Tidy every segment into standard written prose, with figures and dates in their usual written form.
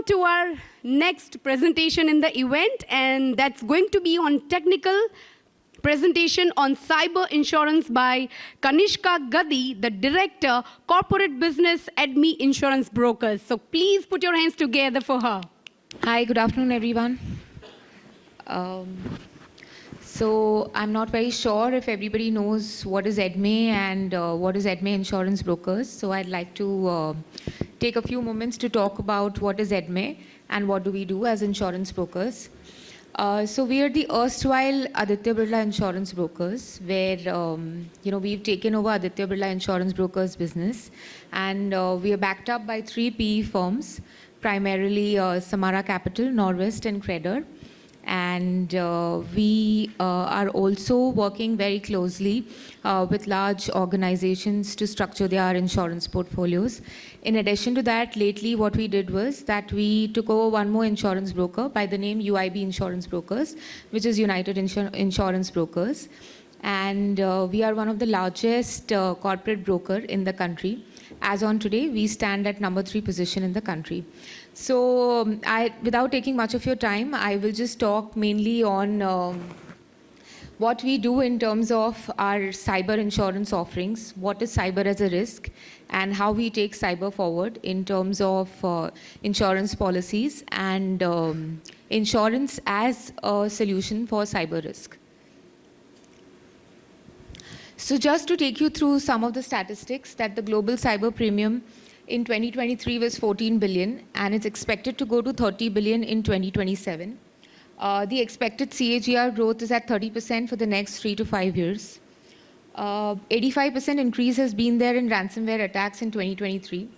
to our next presentation in the event, and that's going to be on technical presentation on cyber insurance by Kanishka Gadi, the Director, Corporate Business, Edme Insurance Brokers. So please put your hands together for her. Hi, good afternoon, everyone. So I'm not very sure if everybody knows what is Edme and what is Edme Insurance Brokers. So I'd like to take a few moments to talk about what is Edme and what do we do as insurance brokers. So we are the erstwhile Aditya Birla Insurance Brokers, where we've taken over Aditya Birla Insurance Brokers business, and we are backed up by 3 PE firms, primarily Samara Capital, Norwest, and Credor. And we are also working very closely with large organizations to structure their insurance portfolios. In addition to that, lately what we did was that we took over one more insurance broker by the name UIB Insurance Brokers, which is United Insurance Brokers. And we are one of the largest corporate broker in the country. As on today, we stand at number 3 position in the country. So without taking much of your time, I will just talk mainly on what we do in terms of our cyber insurance offerings, what is cyber as a risk, and how we take cyber forward in terms of insurance policies and insurance as a solution for cyber risk. So just to take you through some of the statistics, that the global cyber premium in 2023 was 14 billion, and it's expected to go to 30 billion in 2027. The expected CAGR growth is at 30% for the next 3 to 5 years. 85% increase has been there in ransomware attacks in 2023.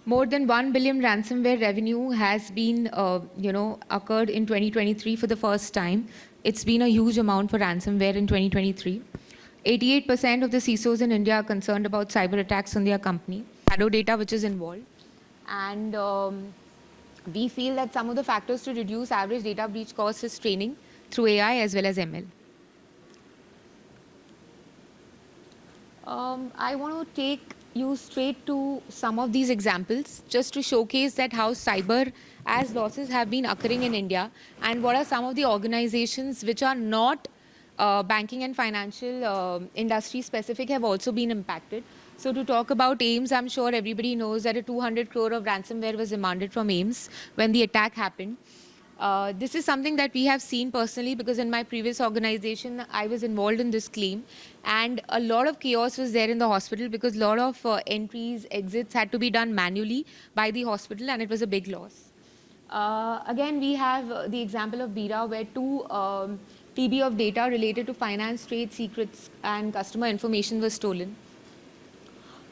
More than 1 billion ransomware revenue has been, occurred in 2023 for the first time. It's been a huge amount for ransomware in 2023. 88% of the CISOs in India are concerned about cyber attacks on their company, shadow data which is involved. And we feel that some of the factors to reduce average data breach costs is training through AI as well as ML. I want to take you straight to some of these examples just to showcase that how cyber as losses have been occurring in India and what are some of the organizations which are not banking and financial industry specific have also been impacted. So to talk about AIMS, I'm sure everybody knows that a 200 crore of ransomware was demanded from AIMS when the attack happened. This is something that we have seen personally because in my previous organization, I was involved in this claim, and a lot of chaos was there in the hospital because a lot of entries, exits had to be done manually by the hospital, and it was a big loss. Again, we have the example of Bira, where 2 TB of data related to finance, trade secrets, and customer information was stolen.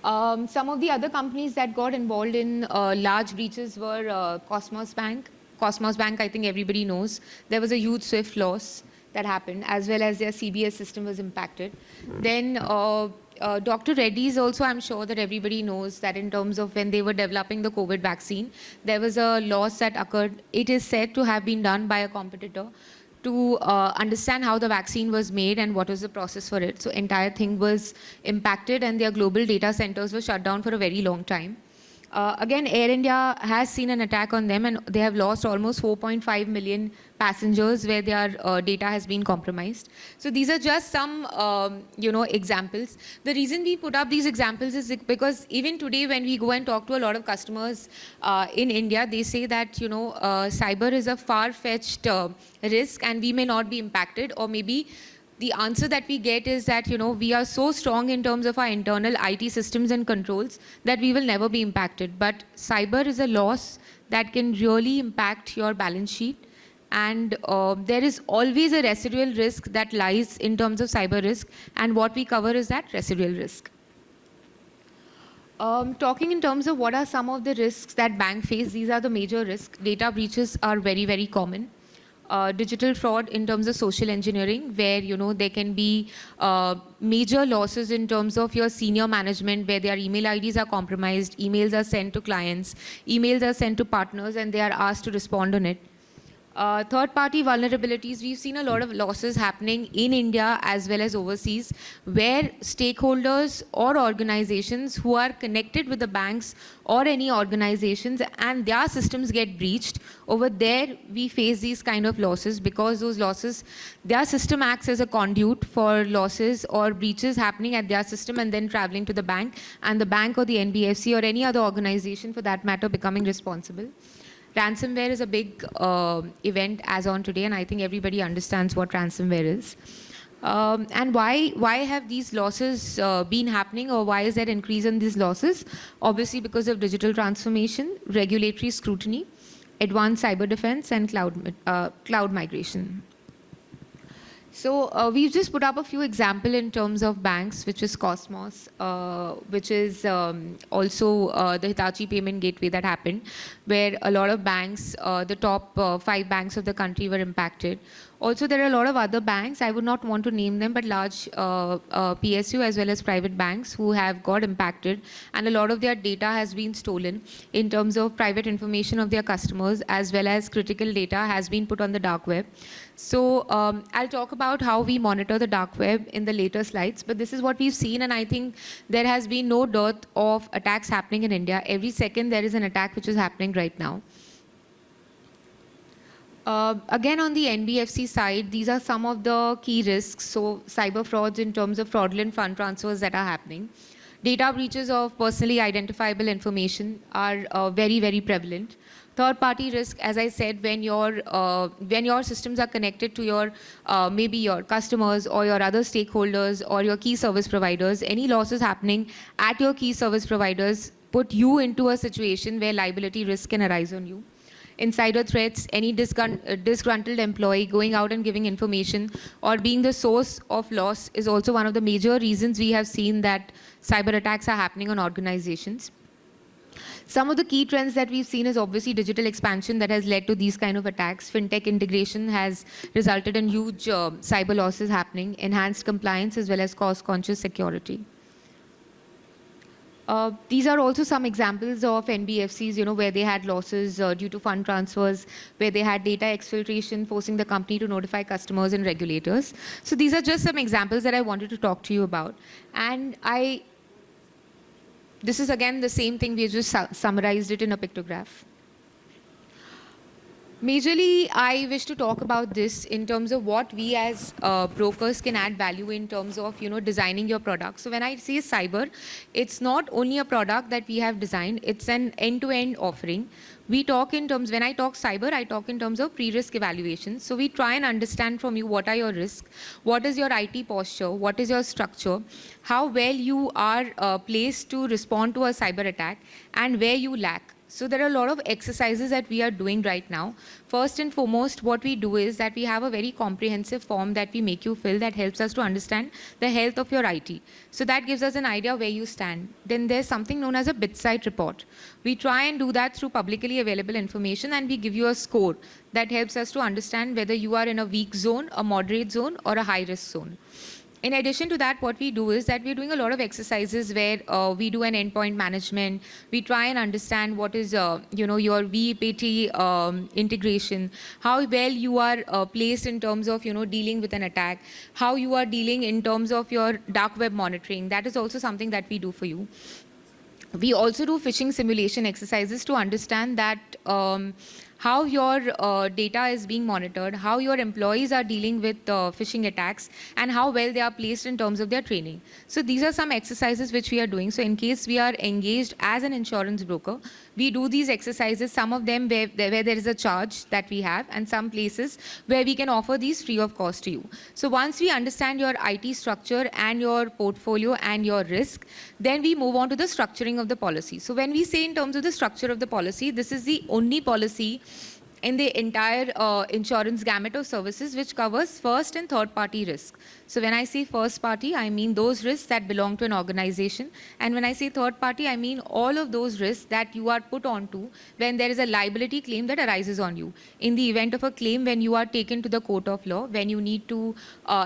Some of the other companies that got involved in large breaches were Cosmos Bank. Cosmos Bank, I think everybody knows. There was a huge SWIFT loss that happened, as well as their CBS system was impacted. Then Dr. Reddy's also, I'm sure that everybody knows that in terms of when they were developing the COVID vaccine, there was a loss that occurred. It is said to have been done by a competitor to understand how the vaccine was made and what was the process for it. So entire thing was impacted and their global data centers were shut down for a very long time. Again, Air India has seen an attack on them, and they have lost almost 4.5 million passengers where their data has been compromised. So these are just some, examples. The reason we put up these examples is because even today when we go and talk to a lot of customers in India, they say that, cyber is a far-fetched risk and we may not be impacted, or maybe the answer that we get is that, we are so strong in terms of our internal IT systems and controls that we will never be impacted. But cyber is a loss that can really impact your balance sheet. And there is always a residual risk that lies in terms of cyber risk. And what we cover is that residual risk. Talking in terms of what are some of the risks that banks face, these are the major risks. Data breaches are very, very common. Digital fraud in terms of social engineering, where there can be major losses in terms of your senior management, where their email IDs are compromised, emails are sent to clients, emails are sent to partners, and they are asked to respond on it. Third-party vulnerabilities, we've seen a lot of losses happening in India as well as overseas, where stakeholders or organizations who are connected with the banks or any organizations and their systems get breached. Over there, we face these kind of losses because those losses, their system acts as a conduit for losses or breaches happening at their system and then traveling to the bank, and the bank or the NBFC or any other organization for that matter becoming responsible. Ransomware is a big event as on today, and I think everybody understands what ransomware is. And why have these losses been happening, or why is there increase in these losses? Obviously because of digital transformation, regulatory scrutiny, advanced cyber defense, and cloud migration. So we've just put up a few examples in terms of banks, which is Cosmos, which is also the Hitachi payment gateway that happened, where a lot of banks, the top 5 banks of the country were impacted. Also, there are a lot of other banks, I would not want to name them, but large PSU as well as private banks who have got impacted, and a lot of their data has been stolen in terms of private information of their customers, as well as critical data has been put on the dark web. So I'll talk about how we monitor the dark web in the later slides, but this is what we've seen, and I think there has been no dearth of attacks happening in India. Every second there is an attack which is happening right now. Again, on the NBFC side, these are some of the key risks. So cyber frauds in terms of fraudulent fund transfers that are happening. Data breaches of personally identifiable information are very, very prevalent. Third-party risk, as I said, when your systems are connected to your maybe your customers or your other stakeholders or your key service providers, any losses happening at your key service providers put you into a situation where liability risk can arise on you. Insider threats, any disgruntled employee going out and giving information or being the source of loss is also one of the major reasons we have seen that cyber attacks are happening on organizations. Some of the key trends that we've seen is obviously digital expansion that has led to these kind of attacks. Fintech integration has resulted in huge cyber losses happening, enhanced compliance as well as cost-conscious security. These are also some examples of NBFCs, where they had losses due to fund transfers, where they had data exfiltration, forcing the company to notify customers and regulators. So these are just some examples that I wanted to talk to you about. And this is again the same thing, we just summarized it in a pictograph. Majorly, I wish to talk about this in terms of what we as brokers can add value in terms of, designing your product. So when I say cyber, it's not only a product that we have designed, it's an end-to-end offering. We talk in terms, when I talk cyber, I talk in terms of pre-risk evaluation. So we try and understand from you what are your risks, what is your IT posture, what is your structure, how well you are placed to respond to a cyber attack, and where you lack. So there are a lot of exercises that we are doing right now. First and foremost, what we do is that we have a very comprehensive form that we make you fill that helps us to understand the health of your IT. So that gives us an idea where you stand. Then there's something known as a bit-side report. We try and do that through publicly available information, and we give you a score that helps us to understand whether you are in a weak zone, a moderate zone, or a high-risk zone. In addition to that, what we do is that we're doing a lot of exercises where we do an endpoint management. We try and understand what is, your VPT integration, how well you are placed in terms of, dealing with an attack, how you are dealing in terms of your dark web monitoring. That is also something that we do for you. We also do phishing simulation exercises to understand that how your data is being monitored, how your employees are dealing with phishing attacks, and how well they are placed in terms of their training. So these are some exercises which we are doing. So in case we are engaged as an insurance broker, we do these exercises, some of them where there is a charge that we have, and some places where we can offer these free of cost to you. So once we understand your IT structure and your portfolio and your risk, then we move on to the structuring of the policy. So when we say in terms of the structure of the policy, this is the only policy in the entire insurance gamut of services which covers first and third party risk. So when I say first party, I mean those risks that belong to an organization. And when I say third party, I mean all of those risks that you are put onto when there is a liability claim that arises on you. In the event of a claim, when you are taken to the court of law, when you need to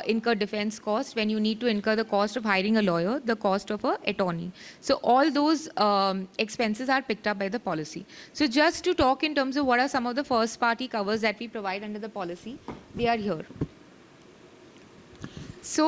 incur defense costs, when you need to incur the cost of hiring a lawyer, the cost of an attorney. So all those expenses are picked up by the policy. So just to talk in terms of what are some of the first first party covers that we provide under the policy. They are here. So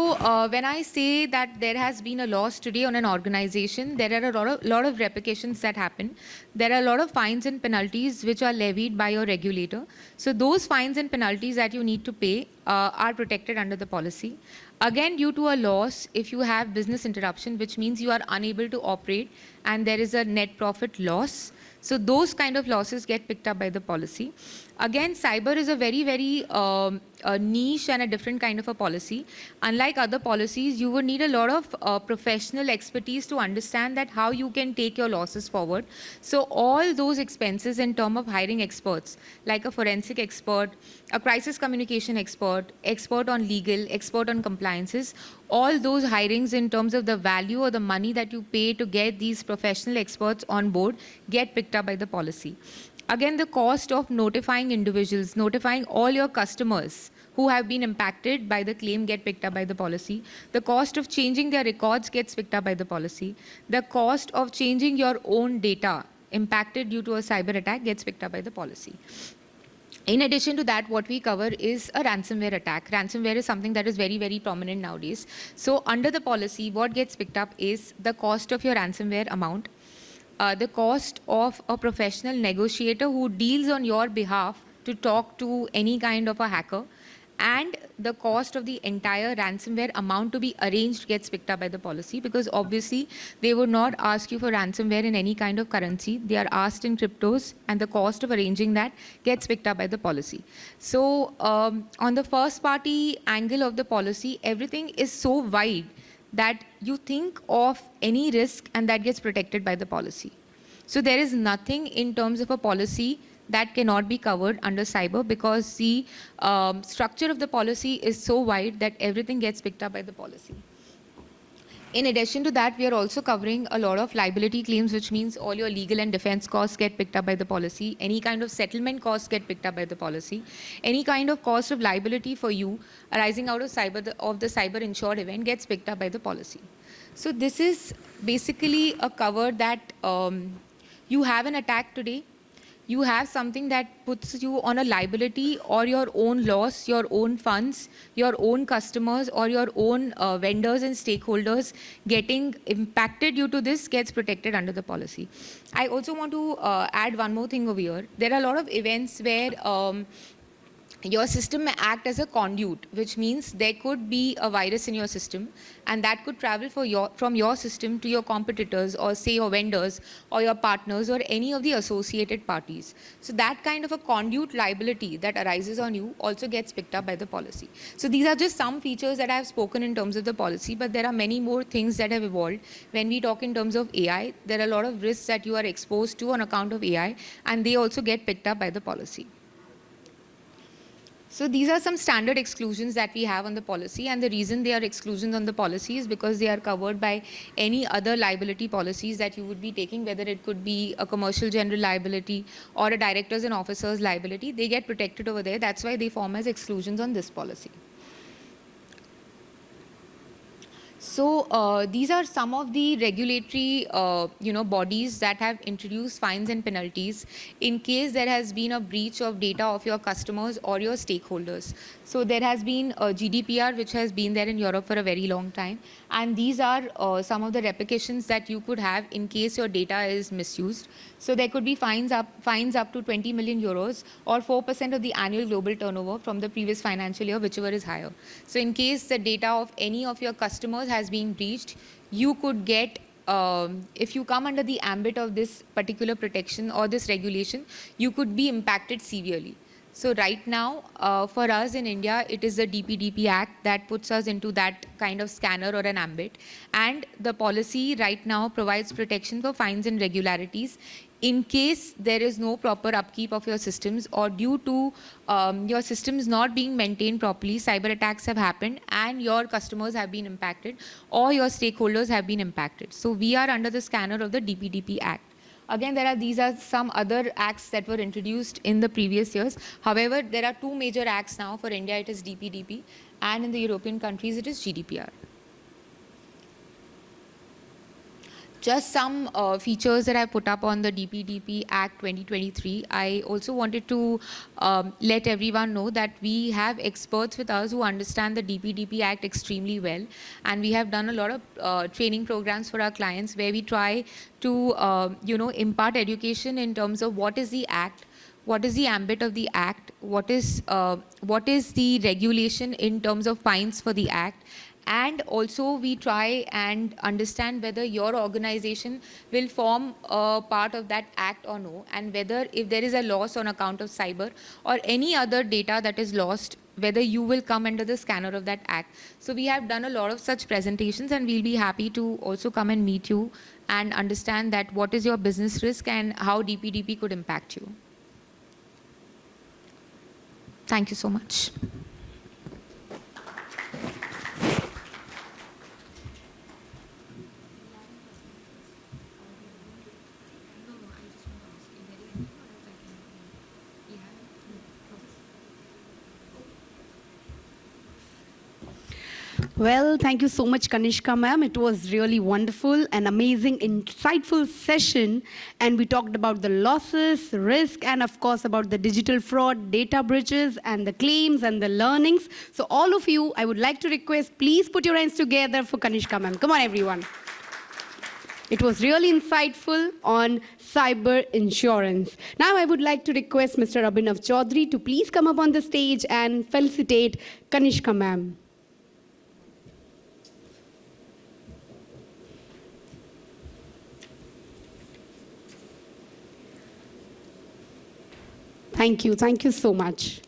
when I say that there has been a loss today on an organization, there are a lot of repercussions that happen. There are a lot of fines and penalties which are levied by your regulator. So those fines and penalties that you need to pay are protected under the policy. Again, due to a loss, if you have business interruption, which means you are unable to operate and there is a net profit loss, so those kind of losses get picked up by the policy. Again, cyber is a very a niche and a different kind of a policy. Unlike other policies, you would need a lot of professional expertise to understand that how you can take your losses forward. So all those expenses in terms of hiring experts, like a forensic expert, a crisis communication expert, expert on legal, expert on compliances, all those hirings in terms of the value or the money that you pay to get these professional experts on board get picked up by the policy. Again, the cost of notifying individuals, notifying all your customers who have been impacted by the claim get picked up by the policy. The cost of changing their records gets picked up by the policy. The cost of changing your own data impacted due to a cyber attack gets picked up by the policy. In addition to that, what we cover is a ransomware attack. Ransomware is something that is very prominent nowadays. So under the policy, what gets picked up is the cost of your ransomware amount, the cost of a professional negotiator who deals on your behalf to talk to any kind of a hacker, and the cost of the entire ransomware amount to be arranged gets picked up by the policy, because obviously they would not ask you for ransomware in any kind of currency. They are asked in cryptos, and the cost of arranging that gets picked up by the policy. So on the first party angle of the policy, everything is so wide that you think of any risk and that gets protected by the policy. So there is nothing in terms of a policy that cannot be covered under cyber, because the structure of the policy is so wide that everything gets picked up by the policy. In addition to that, we are also covering a lot of liability claims, which means all your legal and defense costs get picked up by the policy. Any kind of settlement costs get picked up by the policy. Any kind of cost of liability for you arising out of the cyber insured event gets picked up by the policy. So this is basically a cover that you have an attack today. You have something that puts you on a liability, or your own loss, your own funds, your own customers, or your own vendors and stakeholders getting impacted due to this gets protected under the policy. I also want to add one more thing over here. There are a lot of events where your system may act as a conduit, which means there could be a virus in your system, and that could travel from your system to your competitors, or say your vendors or your partners or any of the associated parties. So that kind of a conduit liability that arises on you also gets picked up by the policy. So these are just some features that I have spoken in terms of the policy, but there are many more things that have evolved. When we talk in terms of AI, there are a lot of risks that you are exposed to on account of AI, and they also get picked up by the policy. So these are some standard exclusions that we have on the policy, and the reason they are exclusions on the policy is because they are covered by any other liability policies that you would be taking, whether it could be a commercial general liability or a directors and officers liability. They get protected over there. That's why they form as exclusions on this policy. So these are some of the regulatory bodies that have introduced fines and penalties in case there has been a breach of data of your customers or your stakeholders. So there has been a GDPR, which has been there in Europe for a very long time, and these are some of the repercussions that you could have in case your data is misused. So there could be fines up to 20 million euros or 4% of the annual global turnover from the previous financial year, whichever is higher. So in case the data of any of your customers has been breached, you could get, if you come under the ambit of this particular protection or this regulation, you could be impacted severely. So right now, for us in India, it is the DPDP Act that puts us into that kind of scanner or an ambit. And the policy right now provides protection for fines and regularities in case there is no proper upkeep of your systems, or due to your systems not being maintained properly, cyber attacks have happened and your customers have been impacted or your stakeholders have been impacted. So we are under the scanner of the DPDP Act. Again, these are some other acts that were introduced in the previous years. However, there are two major acts now. For India, it is DPDP, and in the European countries, it is GDPR. just some features that I put up on the DPDP Act 2023. I also wanted to let everyone know that we have experts with us who understand the DPDP Act extremely well, and we have done a lot of training programs for our clients where we try to impart education in terms of what is the Act, what is the ambit of the Act, what is the regulation in terms of fines for the Act, and also we try and understand whether your organization will form a part of that Act or no, and whether if there is a loss on account of cyber or any other data that is lost, whether you will come under the scanner of that Act. So we have done a lot of such presentations, and we'll be happy to also come and meet you and understand that what is your business risk and how DPDP could impact you. Thank you so much. Well, thank you so much, Kanishka ma'am. It was really wonderful and amazing, insightful session. And we talked about the losses, risk, and of course about the digital fraud, data breaches, and the claims and the learnings. So all of you, I would like to request, please put your hands together for Kanishka ma'am. Come on, everyone. It was really insightful on cyber insurance. Now I would like to request Mr. Abhinav Chaudhary to please come up on the stage and felicitate Kanishka ma'am. Thank you so much.